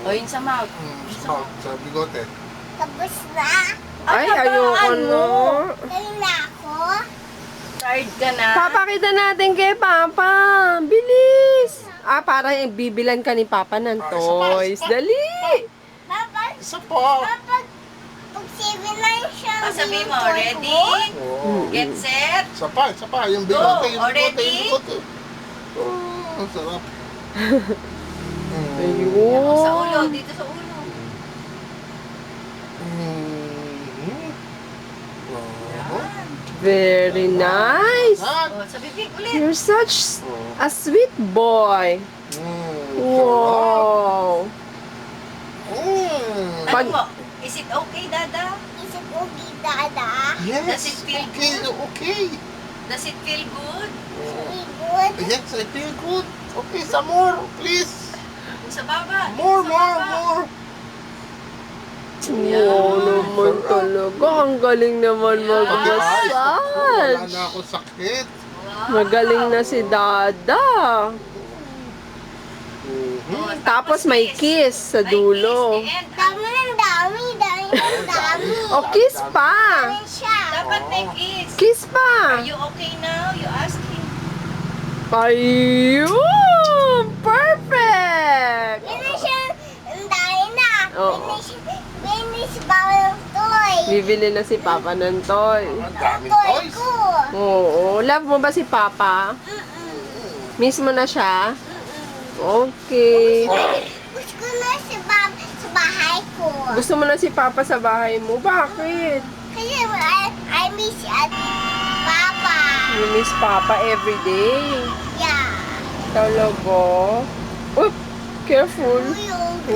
O, yun sa mouth. Sa bigote. Tapos na. Ay, ayoko na. Galing na ako. Tired ka na. Papakita natin kay Papa. Bilis! Parang bibilan ka ni Papa ng toys. Dali! Papa, Isa pa. pag 7 na siya. Sabi mo, ready? Oo. Get set? Isa pa. Yung bigote, yung already? bigote. Oh, ang sarap. Ayun. Sa ulo, dito sa ulo. Very nice. O, sa bibig ulit. You're such a sweet boy. Wow. Ano mo? Is it okay, Dada? Is it okay, Dada? Yes, Does it feel okay, okay. Does it feel good? Very good. Yes, I feel good. Okay, some more, please. Sa baba. More. Wow naman talaga. Ang galing naman mag-massage. Wala na ako sakit. Magaling na si Dada. Tapos may kiss sa dulo. Dami ng dami. O, kiss pa. Dami siya. Dapat may kiss. Kiss pa. Are you okay now? You ask him. Ayun! Perfect! Yun na siya. Ang dami na. Oo. Finish bawal toy. Bibili na si Papa ng toy. Ang daming Toy toys. ko. Oo. Love mo ba si Papa? Miss mo na siya? Okay. Gusto ko na sa bahay ko. Gusto mo na si Papa sa bahay mo? Bakit? Kasi I miss Papa. You miss Papa every day. Yeah. Talaga? Oop! Careful. Uy,